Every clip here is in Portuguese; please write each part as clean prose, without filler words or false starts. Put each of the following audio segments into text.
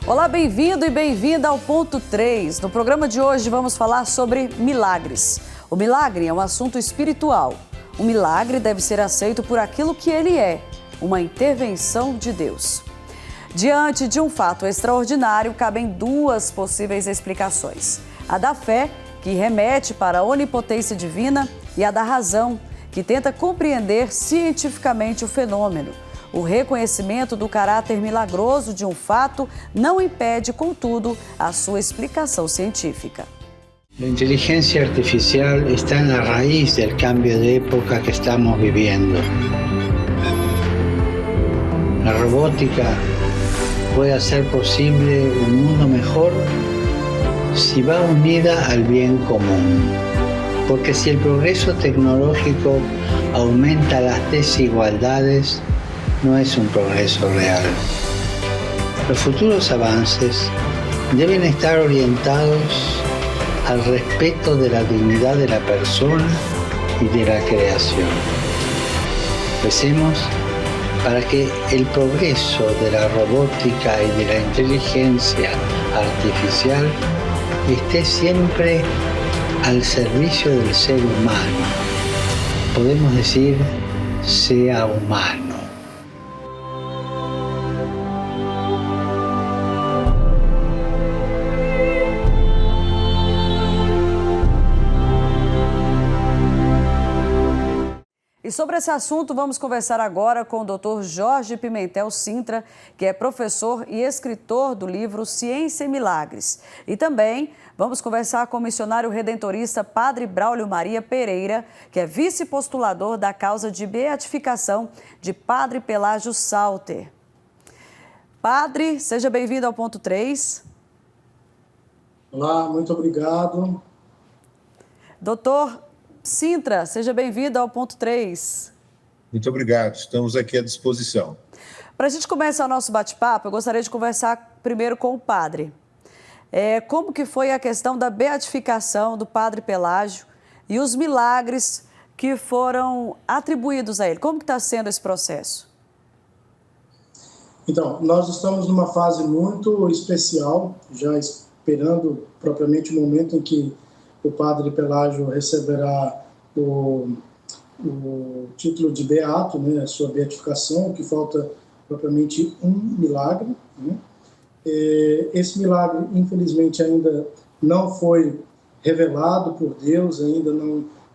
Olá, bem-vindo e bem-vinda ao Ponto 3. No programa de hoje vamos falar sobre milagres. O milagre é um assunto espiritual. O milagre deve ser aceito por aquilo que ele é, uma intervenção de Deus. Diante de um fato extraordinário, cabem duas possíveis explicações. A da fé, que remete para a onipotência divina, e a da razão, que tenta compreender cientificamente o fenômeno. O reconhecimento do caráter milagroso de um fato não impede, contudo, a sua explicação científica. La inteligencia artificial está en la raíz del cambio de época que estamos viviendo. La robótica puede hacer posible un mundo mejor si va unida al bien común. Porque si el progreso tecnológico aumenta las desigualdades, no es un progreso real. Los futuros avances deben estar orientados al respeto de la dignidad de la persona y de la creación. Recemos para que el progreso de la robótica y de la inteligencia artificial esté siempre al servicio del ser humano. Podemos decir, sea humano. E sobre esse assunto, vamos conversar agora com o Dr. Jorge Pimentel Cintra, que é professor e escritor do livro Ciência e Milagres. E também vamos conversar com o missionário redentorista Padre Braulio Maria Pereira, que é vice-postulador da causa de beatificação de Padre Pelágio Salter. Padre, seja bem-vindo ao Ponto 3. Olá, muito obrigado. Doutor Cintra, seja bem-vindo ao Ponto 3. Muito obrigado, estamos aqui à disposição. Para a gente começar o nosso bate-papo, eu gostaria de conversar primeiro com o padre. Como que foi a questão da beatificação do Padre Pelágio e os milagres que foram atribuídos a ele? Como que está sendo esse processo? Então, nós estamos numa fase muito especial, já esperando propriamente o momento em que o Padre Pelágio receberá o título de beato, né, a sua beatificação, que falta propriamente um milagre, né? Esse milagre, infelizmente, ainda não foi revelado por Deus, ainda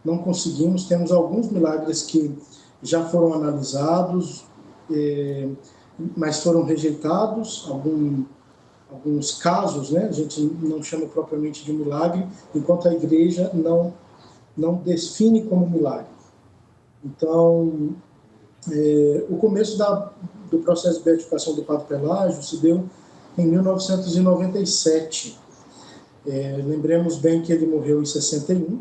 não conseguimos. Temos alguns milagres que já foram analisados, mas foram rejeitados, alguns casos, né, a gente não chama propriamente de milagre, enquanto a igreja não define como milagre. Então, o começo do processo de beatificação do Padre Pelágio se deu em 1997. Lembremos bem que ele morreu em 61,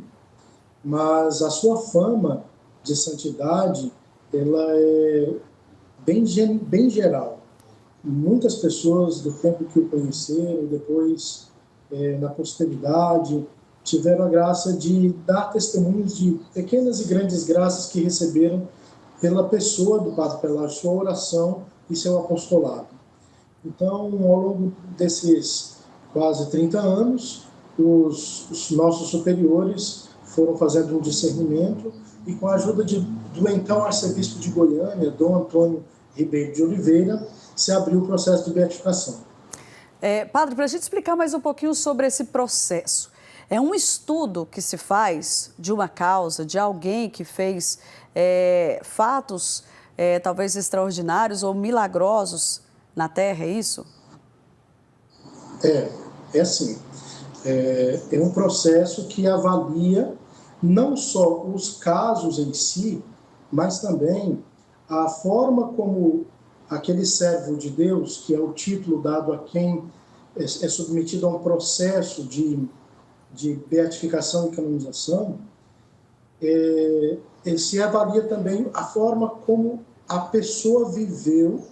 mas a sua fama de santidade ela é bem geral. Muitas pessoas do tempo que o conheceram, depois na posteridade, tiveram a graça de dar testemunhos de pequenas e grandes graças que receberam pela pessoa do Padre Pelágio, sua oração e seu apostolado. Então, ao longo desses quase 30 anos, os nossos superiores foram fazendo um discernimento e com a ajuda do então arcebispo de Goiânia, Dom Antônio Ribeiro de Oliveira, se abriu o processo de beatificação. Padre, para a gente explicar mais um pouquinho sobre esse processo. É um estudo que se faz de uma causa, de alguém que fez fatos talvez extraordinários ou milagrosos na Terra, é isso? É assim. É um processo que avalia não só os casos em si, mas também a forma como aquele servo de Deus, que é o título dado a quem é submetido a um processo de beatificação e canonização, se avalia também a forma como a pessoa viveu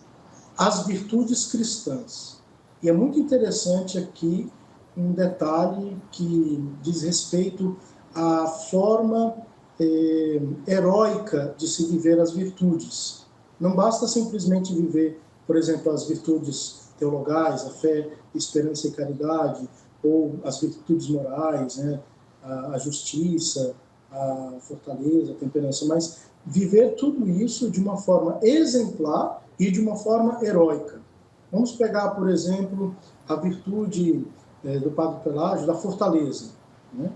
as virtudes cristãs. E é muito interessante aqui um detalhe que diz respeito à forma heróica de se viver as virtudes. Não basta simplesmente viver, por exemplo, as virtudes teologais, a fé, esperança e caridade, ou as virtudes morais, né? A justiça, a fortaleza, a temperança, mas viver tudo isso de uma forma exemplar e de uma forma heróica. Vamos pegar, por exemplo, a virtude do Padre Pelágio, da fortaleza, né?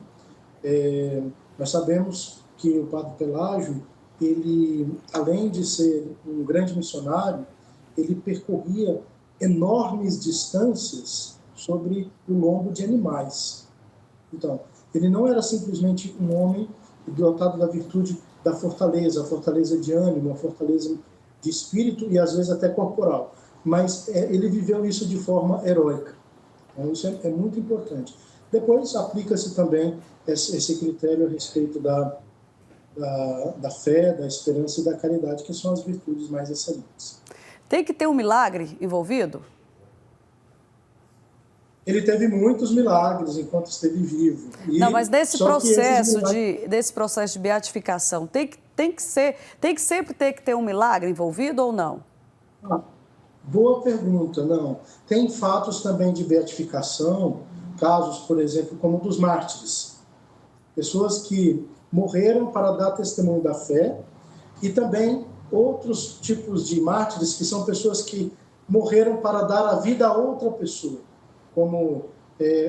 Nós sabemos que o Padre Pelágio, ele, além de ser um grande missionário, ele percorria enormes distâncias sobre o lombo de animais. Então, ele não era simplesmente um homem dotado da virtude da fortaleza, a fortaleza de ânimo, a fortaleza de espírito e às vezes até corporal, mas ele viveu isso de forma heróica. Então, isso é muito importante. Depois aplica-se também esse critério a respeito da fé, da esperança e da caridade, que são as virtudes mais excelentes. Tem que ter um milagre envolvido? Ele teve muitos milagres enquanto esteve vivo. Não, mas desse processo de beatificação, tem que sempre ter que ter um milagre envolvido ou não? Boa pergunta, não. Tem fatos também de beatificação, casos, por exemplo, como dos mártires. Pessoas que morreram para dar testemunho da fé, e também outros tipos de mártires, que são pessoas que morreram para dar a vida a outra pessoa, como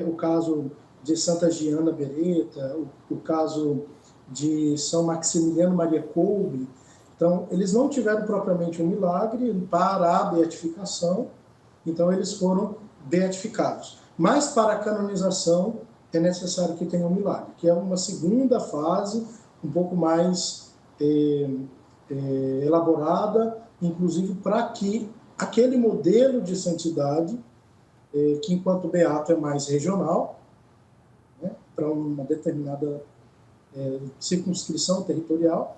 o caso de Santa Giana Beretta, o caso de São Maximiliano Maria Kolbe. Então, eles não tiveram propriamente um milagre para a beatificação, então eles foram beatificados. Mas para a canonização é necessário que tenha um milagre, que é uma segunda fase, um pouco mais elaborada, inclusive para que aquele modelo de santidade, que enquanto beato é mais regional, né, para uma determinada circunscrição territorial,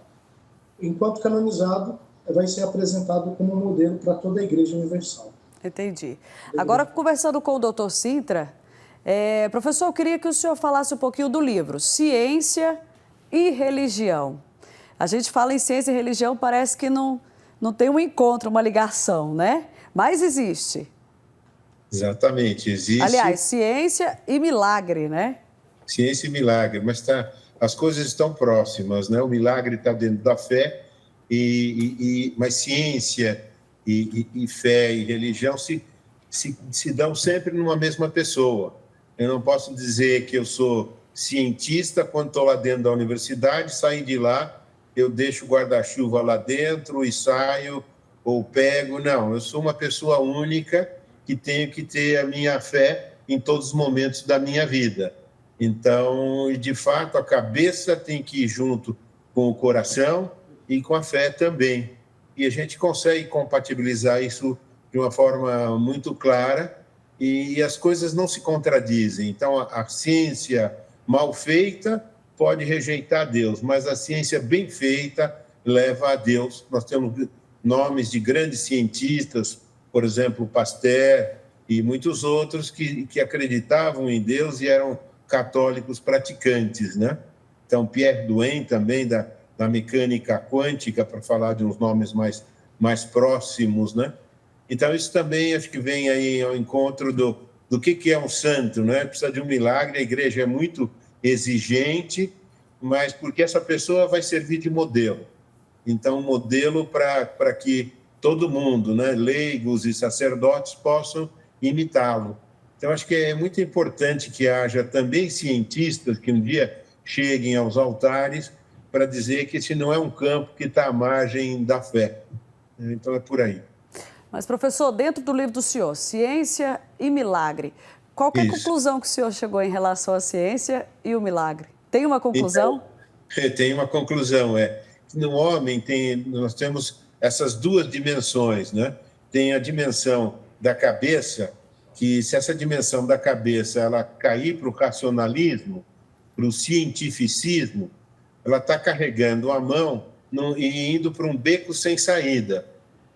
enquanto canonizado vai ser apresentado como modelo para toda a Igreja Universal. Entendi. Agora, conversando com o doutor Sintra, professor, eu queria que o senhor falasse um pouquinho do livro Ciência e Religião. A gente fala em ciência e religião, parece que não tem um encontro, uma ligação, né? Mas existe. Exatamente, existe. Aliás, ciência e milagre, né? Ciência e milagre, mas as coisas estão próximas, né? O milagre está dentro da fé, mas ciência e fé e religião se dão sempre numa mesma pessoa. Eu não posso dizer que eu sou cientista quando estou lá dentro da universidade, saio de lá, eu deixo o guarda-chuva lá dentro e saio ou pego. Não, eu sou uma pessoa única que tenho que ter a minha fé em todos os momentos da minha vida. Então, de fato, a cabeça tem que ir junto com o coração e com a fé também. E a gente consegue compatibilizar isso de uma forma muito clara e as coisas não se contradizem. Então, a ciência mal feita pode rejeitar Deus, mas a ciência bem feita leva a Deus. Nós temos nomes de grandes cientistas, por exemplo, Pasteur e muitos outros que acreditavam em Deus e eram católicos praticantes, né? Então, Pierre Duhem também, da mecânica quântica, para falar de uns nomes mais próximos, né? Então, isso também acho que vem aí ao encontro do que é um santo, né? Precisa de um milagre, a igreja é muito exigente, mas porque essa pessoa vai servir de modelo. Então, modelo para que todo mundo, né, leigos e sacerdotes, possam imitá-lo. Então, acho que é muito importante que haja também cientistas que um dia cheguem aos altares para dizer que esse não é um campo que está à margem da fé. Então, é por aí. Mas, professor, dentro do livro do senhor, Ciência e Milagre, qual que é a conclusão que o senhor chegou em relação à ciência e o milagre? Tem uma conclusão? Então, tem uma conclusão, no homem nós temos essas duas dimensões, né? Tem a dimensão da cabeça, que se essa dimensão da cabeça ela cair para o racionalismo, para o cientificismo, ela está carregando a mão e indo para um beco sem saída,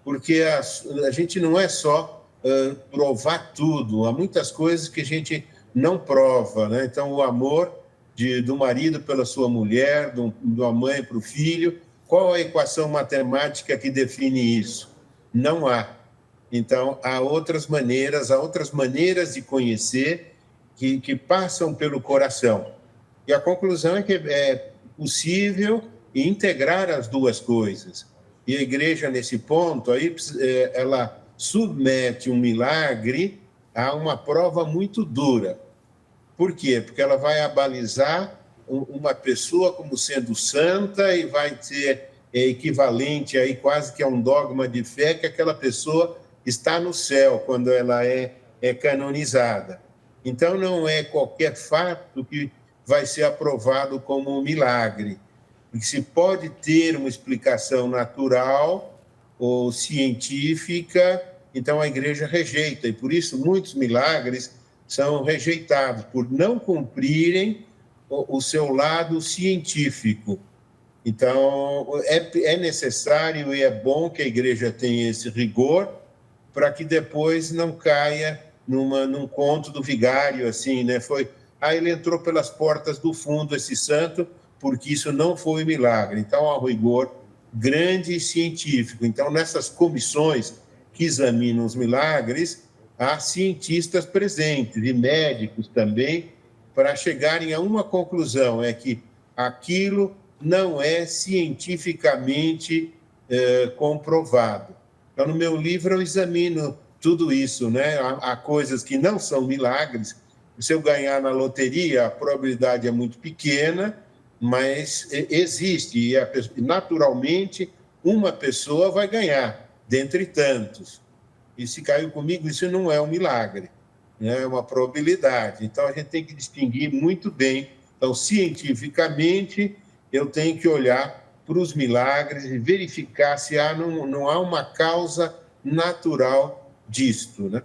porque a gente não é só provar tudo, há muitas coisas que a gente não prova, né? Então, o amor do marido pela sua mulher, da mãe para o filho, qual a equação matemática que define isso? Não há. Então, há outras maneiras de conhecer que passam pelo coração. E a conclusão é que é possível integrar as duas coisas. E a igreja, nesse ponto, aí, ela submete um milagre a uma prova muito dura. Por quê? Porque ela vai abalizar uma pessoa como sendo santa e vai ter equivalente aí quase que a um dogma de fé que aquela pessoa está no céu quando ela é canonizada. Então, não é qualquer fato que vai ser aprovado como um milagre. Porque se pode ter uma explicação natural ou científica, então a igreja rejeita. E por isso muitos milagres são rejeitados, por não cumprirem o seu lado científico. Então, é necessário e é bom que a igreja tenha esse rigor para que depois não caia num conto do vigário, assim, né? Ele entrou pelas portas do fundo, esse santo, porque isso não foi milagre. Então, há um rigor grande e científico. Então, nessas comissões que examinam os milagres, há cientistas presentes e médicos também, para chegarem a uma conclusão, é que aquilo não é cientificamente comprovado. Então, no meu livro, eu examino tudo isso, né? Há coisas que não são milagres. Se eu ganhar na loteria, a probabilidade é muito pequena, mas existe, e naturalmente uma pessoa vai ganhar, dentre tantos. E se caiu comigo, isso não é um milagre, né? É uma probabilidade. Então, a gente tem que distinguir muito bem. Então, cientificamente, eu tenho que olhar para os milagres e verificar se não há uma causa natural disto, né?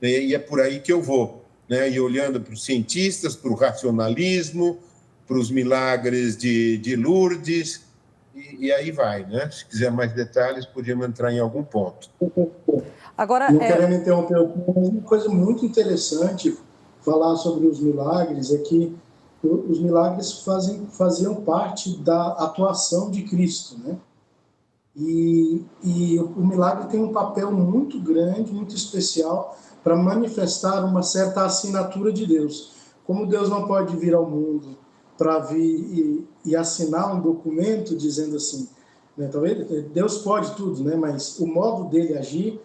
E é por aí que eu vou, né? E olhando para os cientistas, para o racionalismo, para os milagres de Lourdes, e aí vai, né? Se quiser mais detalhes, podíamos entrar em algum ponto. Agora, não querendo interromper, uma coisa muito interessante falar sobre os milagres é que os milagres faziam parte da atuação de Cristo, né? E o milagre tem um papel muito grande, muito especial para manifestar uma certa assinatura de Deus. Como Deus não pode vir ao mundo para vir e assinar um documento dizendo assim, né? Talvez Deus pode tudo, né? Mas o modo dele agir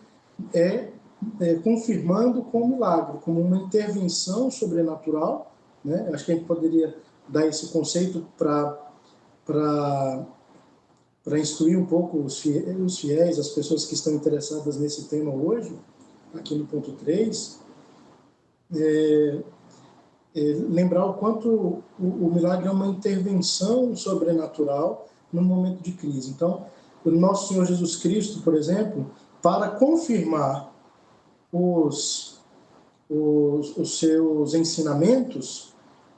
é confirmando com o milagre, como uma intervenção sobrenatural, né? Acho que a gente poderia dar esse conceito para instruir um pouco os fiéis, as pessoas que estão interessadas nesse tema hoje, aqui no ponto 3, lembrar o quanto o milagre é uma intervenção sobrenatural no momento de crise. Então, o nosso Senhor Jesus Cristo, por exemplo, para confirmar os seus ensinamentos,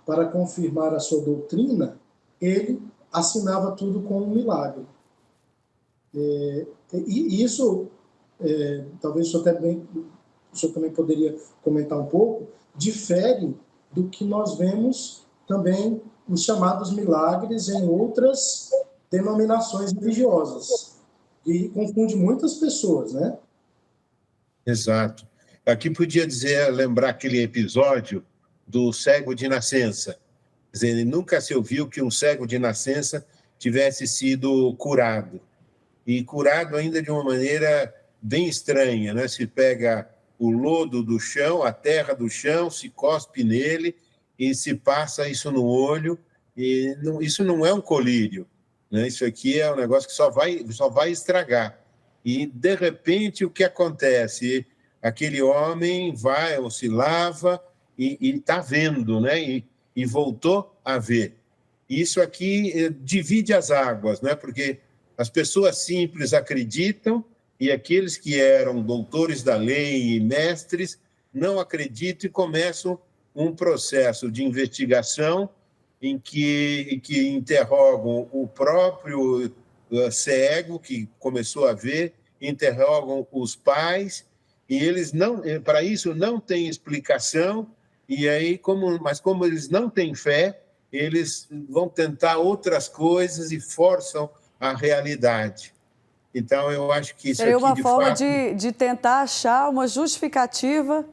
para confirmar a sua doutrina, ele assinava tudo com um milagre. E isso, talvez o senhor também poderia comentar um pouco, difere do que nós vemos também nos chamados milagres em outras denominações religiosas, e confunde muitas pessoas, né? Exato. Aqui podia lembrar aquele episódio do cego de nascença. Quer dizer, nunca se ouviu que um cego de nascença tivesse sido curado. E curado ainda de uma maneira bem estranha, né? Se pega o lodo do chão, a terra do chão, se cospe nele e se passa isso no olho. E isso não é um colírio, né? Isso aqui é um negócio que só vai estragar. E, de repente, o que acontece? Aquele homem vai ou se lava e está vendo, né? E voltou a ver. Isso aqui divide as águas, né? Porque as pessoas simples acreditam e aqueles que eram doutores da lei e mestres não acreditam e começam um processo de investigação em que interrogam o próprio cego que começou a ver, interrogam os pais, e eles para isso não têm explicação, e aí mas como eles não têm fé, eles vão tentar outras coisas e forçam a realidade. Então, eu acho que isso Seria aqui, uma de forma fato... de tentar achar uma justificativa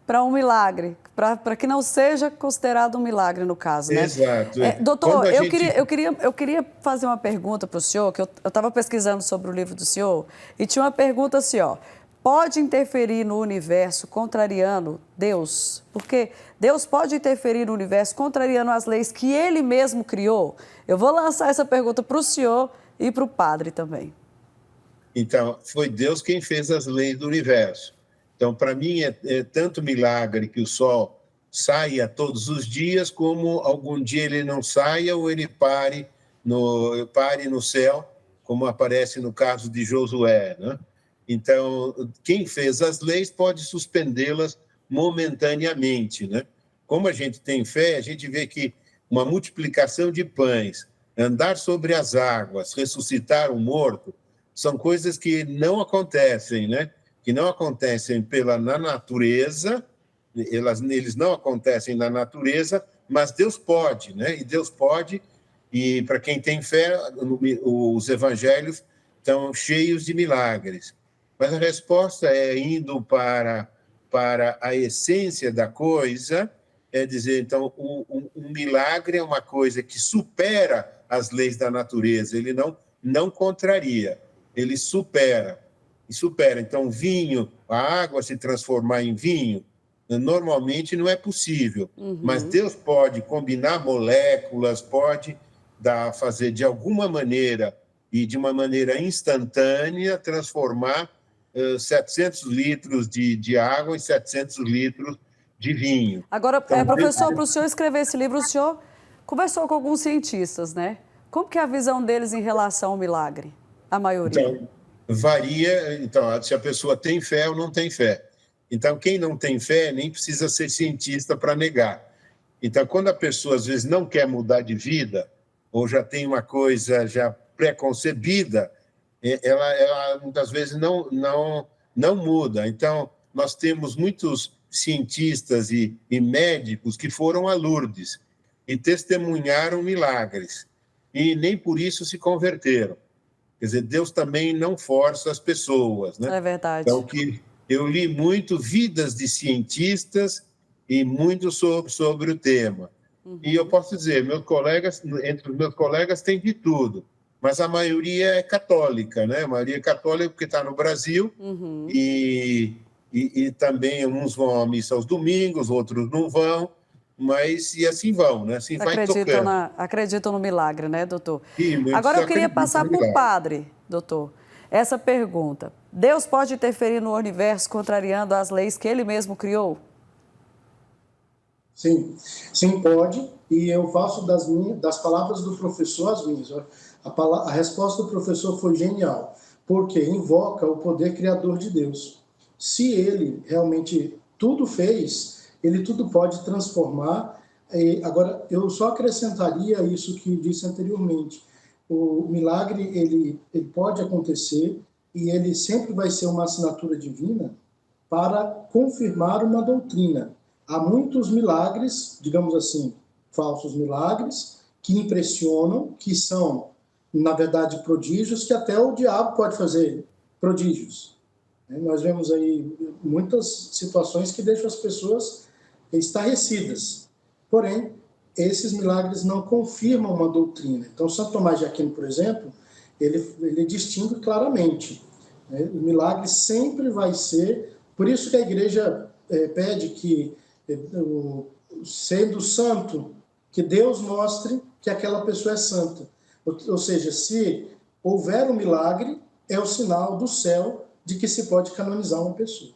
para um milagre, para que não seja considerado um milagre, no caso, né? Exato. Doutor, eu queria fazer uma pergunta para o senhor, que eu estava pesquisando sobre o livro do senhor, e tinha uma pergunta assim, ó: pode interferir no universo contrariando Deus? Porque Deus pode interferir no universo contrariando as leis que ele mesmo criou? Eu vou lançar essa pergunta para o senhor e para o padre também. Então, foi Deus quem fez as leis do universo. Então, para mim, é tanto milagre que o Sol saia todos os dias, como algum dia ele não saia ou ele pare no céu, como aparece no caso de Josué, né? Então, quem fez as leis pode suspendê-las momentaneamente, né? Como a gente tem fé, a gente vê que uma multiplicação de pães, andar sobre as águas, ressuscitar um morto, são coisas que não acontecem, né? Que não acontecem na natureza, eles não acontecem na natureza, mas Deus pode, né? E Deus pode, e para quem tem fé, os evangelhos estão cheios de milagres. Mas a resposta é indo para a essência da coisa, é dizer, então, um milagre é uma coisa que supera as leis da natureza, ele não contraria, ele supera. Então, vinho, a água se transformar em vinho, normalmente não é possível. Mas Deus pode combinar moléculas, pode fazer de alguma maneira, e de uma maneira instantânea, transformar 700 litros de água em 700 litros de vinho. Agora, professor, para o senhor escrever esse livro, o senhor conversou com alguns cientistas, né? Como que é a visão deles em relação ao milagre? A maioria. Então, varia, se a pessoa tem fé ou não tem fé. Então, quem não tem fé nem precisa ser cientista para negar. Então, quando a pessoa, às vezes, não quer mudar de vida, ou já tem uma coisa já pré-concebida, ela muitas vezes não muda. Então, nós temos muitos cientistas e médicos que foram a Lourdes e testemunharam milagres, e nem por isso se converteram. Quer dizer, Deus também não força as pessoas, né? É verdade. Então, eu li muito vidas de cientistas e muito sobre o tema. E eu posso dizer, entre os meus colegas tem de tudo, mas a maioria é católica, né? A maioria é católica porque está no Brasil, e também uns vão à missa aos domingos, outros não vão, mas e assim vão, né? Assim vai tocando. Acreditam no milagre, né, doutor? Sim, agora eu queria passar para o padre, doutor, essa pergunta. Deus pode interferir no universo contrariando as leis que ele mesmo criou? Sim, pode, e eu faço das palavras do professor as minhas. A resposta do professor foi genial, porque invoca o poder criador de Deus. Se ele realmente tudo fez, ele tudo pode transformar. Agora, eu só acrescentaria isso que disse anteriormente. O milagre, ele pode acontecer, e ele sempre vai ser uma assinatura divina para confirmar uma doutrina. Há muitos milagres, digamos assim, falsos milagres, que impressionam, que são, na verdade, prodígios, que até o diabo pode fazer prodígios. Nós vemos aí muitas situações que deixam as pessoas estarrecidas. Porém, esses milagres não confirmam uma doutrina. Então, Santo Tomás de Aquino, por exemplo, ele distingue claramente. O milagre sempre vai ser... Por isso que a igreja pede que, sendo santo, que Deus mostre que aquela pessoa é santa. Ou seja, se houver um milagre, é o sinal do céu de que se pode canonizar uma pessoa.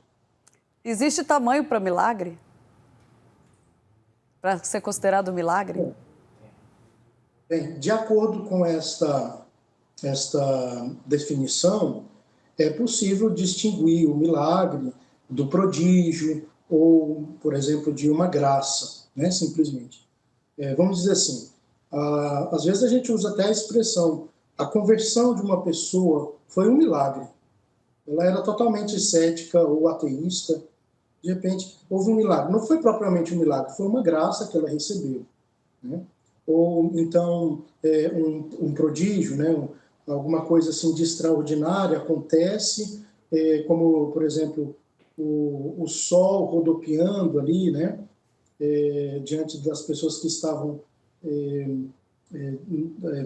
Existe tamanho para milagre? Para ser considerado milagre? Bem, de acordo com esta definição, é possível distinguir o milagre do prodígio ou, por exemplo, de uma graça, né, simplesmente. Vamos dizer assim, às vezes a gente usa até a expressão, a conversão de uma pessoa foi um milagre. Ela era totalmente cética ou ateísta, de repente houve um milagre. Não foi propriamente um milagre, foi uma graça que ela recebeu, né? Ou então um prodígio, né? alguma coisa assim de extraordinário acontece, como, por exemplo, o sol rodopiando ali, né, diante das pessoas que estavam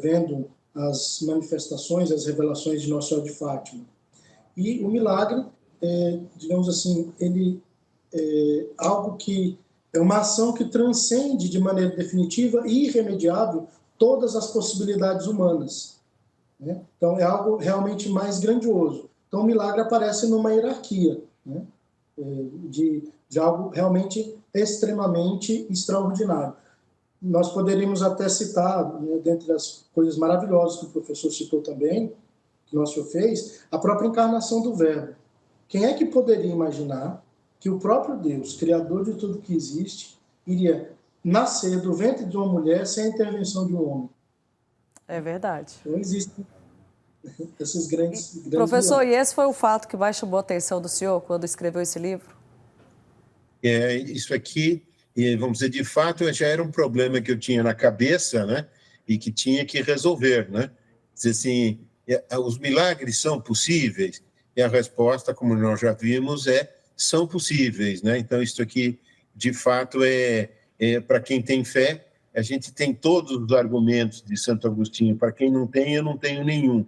vendo as manifestações, as revelações de Nossa Senhora de Fátima. E o milagre, digamos assim, ele é algo que é uma ação que transcende de maneira definitiva e irremediável todas as possibilidades humanas, né? Então, é algo realmente mais grandioso. Então, o milagre aparece numa hierarquia, né? de algo realmente extremamente extraordinário. Nós poderíamos até citar, né, dentre as coisas maravilhosas que o professor citou também, que Nosso Senhor fez, a própria encarnação do Verbo. Quem é que poderia imaginar que o próprio Deus, Criador de tudo que existe, iria nascer do ventre de uma mulher sem a intervenção de um homem? É verdade. Então, existem esses grandes Professor, milagres. e esse foi o fato que mais chamou a atenção do senhor quando escreveu esse livro? Isso aqui, vamos dizer, de fato, já era um problema que eu tinha na cabeça, né? E que tinha que resolver, né? Dizer assim, os milagres são possíveis? E a resposta, como nós já vimos, são possíveis, né? Então, isso aqui, de fato, para quem tem fé, a gente tem todos os argumentos de Santo Agostinho. Para quem não tem, eu não tenho nenhum.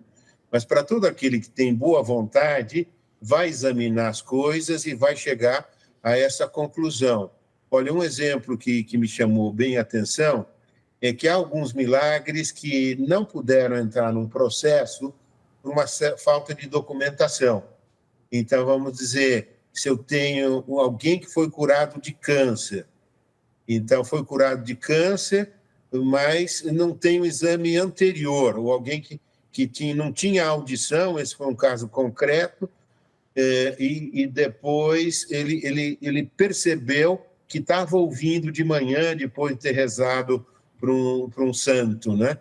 Mas para todo aquele que tem boa vontade, vai examinar as coisas e vai chegar a essa conclusão. Olha, um exemplo que me chamou bem a atenção é que há alguns milagres que não puderam entrar num processo por uma falta de documentação. Então, vamos dizer, se eu tenho alguém que foi curado de câncer, então foi curado de câncer, mas não tem um exame anterior, ou alguém que não tinha audição, esse foi um caso concreto, e depois ele percebeu que estava ouvindo de manhã, depois de ter rezado para um santo, né?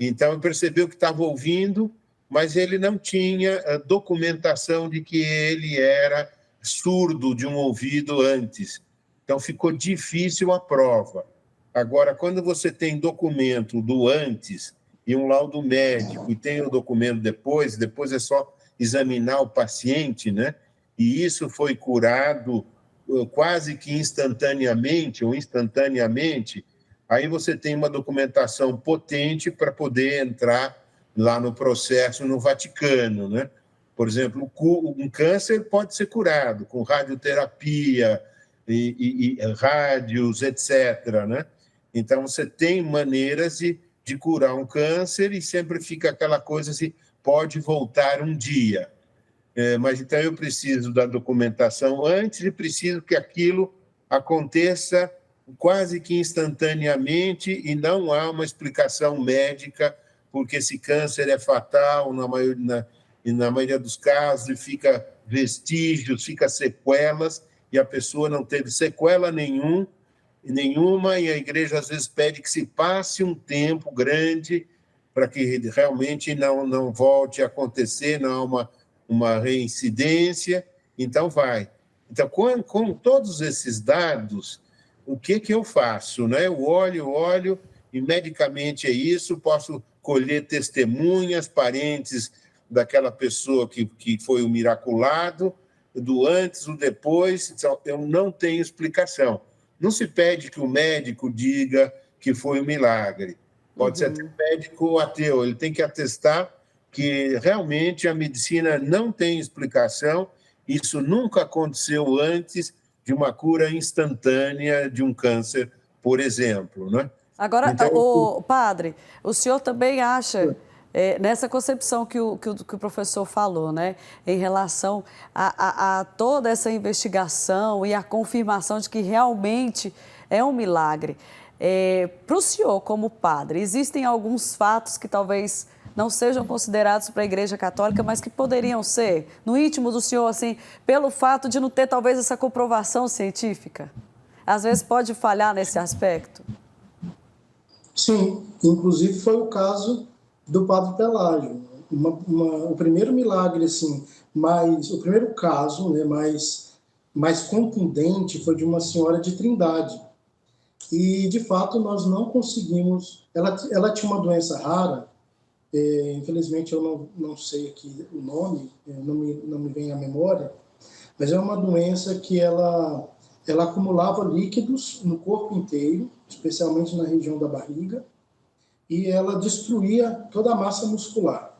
Então, ele percebeu que estava ouvindo, mas ele não tinha documentação de que ele era surdo de um ouvido antes. Então, ficou difícil a prova. Agora, quando você tem documento do antes e um laudo médico e tem o documento depois é só examinar o paciente, né? E isso foi curado quase que instantaneamente, aí você tem uma documentação potente para poder entrar lá no processo no Vaticano, né? Por exemplo, um câncer pode ser curado com radioterapia e rádios, etc., né? Então, você tem maneiras de curar um câncer e sempre fica aquela coisa assim, pode voltar um dia. Mas então eu preciso da documentação antes e preciso que aquilo aconteça quase que instantaneamente e não há uma explicação médica, porque esse câncer é fatal na maioria dos casos, e fica vestígios, fica sequelas, e a pessoa não teve sequela nenhuma, e a igreja às vezes pede que se passe um tempo grande para que realmente não volte a acontecer, não há uma reincidência, então vai. Então, com todos esses dados, o que eu faço? Né? Eu olho, e medicamente é isso, posso colher testemunhas, parentes daquela pessoa que foi o miraculado, do antes, do depois, então, eu não tenho explicação. Não se pede que o médico diga que foi um milagre. Pode ser até médico ateu, ele tem que atestar que realmente a medicina não tem explicação, isso nunca aconteceu antes de uma cura instantânea de um câncer, por exemplo, né? Agora, então, padre, o senhor também acha, nessa concepção que o professor falou, né, em relação a toda essa investigação e a confirmação de que realmente é um milagre, para o senhor, como padre, existem alguns fatos que talvez não sejam considerados para a Igreja Católica, mas que poderiam ser, no íntimo do senhor, assim, pelo fato de não ter talvez essa comprovação científica? Às vezes pode falhar nesse aspecto? Sim, inclusive foi o caso do Padre Pelágio. O primeiro milagre, assim, o primeiro caso, né, mais contundente foi de uma senhora de Trindade. E, de fato, nós não conseguimos... Ela tinha uma doença rara, Infelizmente eu não sei aqui o nome, não me vem à memória, mas é uma doença que ela acumulava líquidos no corpo inteiro, especialmente na região da barriga, e ela destruía toda a massa muscular.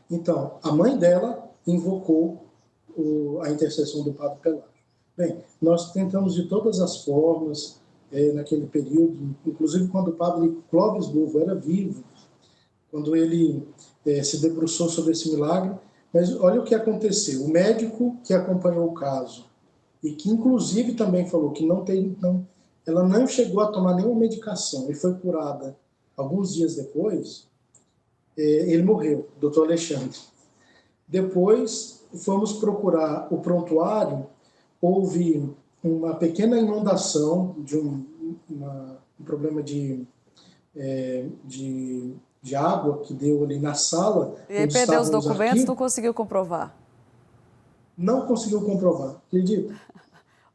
Então, a mãe dela invocou a intercessão do Padre Pelágio. Bem, nós tentamos de todas as formas, naquele período, inclusive quando o Padre Clóvis Bovo era vivo, quando ele se debruçou sobre esse milagre, mas olha o que aconteceu. O médico que acompanhou o caso, e que inclusive também falou que ela não chegou a tomar nenhuma medicação e foi curada alguns dias depois, ele morreu, Dr. Alexandre. Depois fomos procurar o prontuário, houve uma pequena inundação de um problema de água que deu ali na sala. E aí perdeu os documentos, não conseguiu comprovar? Não conseguiu comprovar, acredita?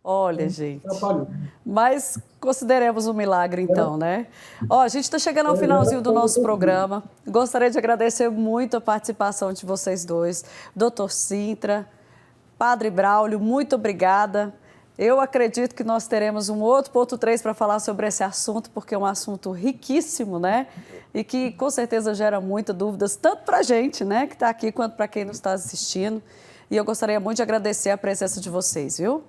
Olha, gente. Atrapalhou. Mas consideremos um milagre, então, né? Ó, a gente está chegando ao finalzinho do nosso programa. Gostaria de agradecer muito a participação de vocês dois. Dr. Cintra, Padre Braulio, muito obrigada. Eu acredito que nós teremos um outro ponto 3 para falar sobre esse assunto, porque é um assunto riquíssimo, né? E que com certeza gera muitas dúvidas, tanto para a gente, né, que está aqui, quanto para quem nos está assistindo. E eu gostaria muito de agradecer a presença de vocês, viu?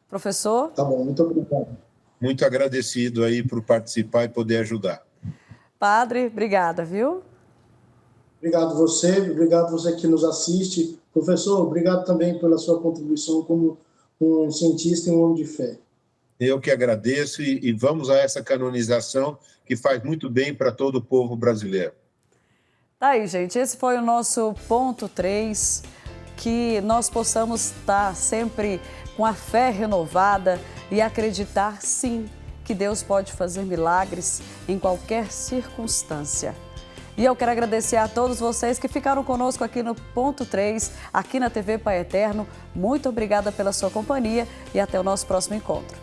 Professor? Tá bom, muito obrigado. Muito agradecido aí por participar e poder ajudar. Padre, obrigada, viu? Obrigado você que nos assiste. Professor, obrigado também pela sua contribuição como um cientista e um homem de fé. Eu que agradeço e vamos a essa canonização que faz muito bem para todo o povo brasileiro. Tá aí, gente, esse foi o nosso ponto 3, que nós possamos estar sempre com a fé renovada e acreditar, sim, que Deus pode fazer milagres em qualquer circunstância. E eu quero agradecer a todos vocês que ficaram conosco aqui no ponto 3, aqui na TV Pai Eterno. Muito obrigada pela sua companhia e até o nosso próximo encontro.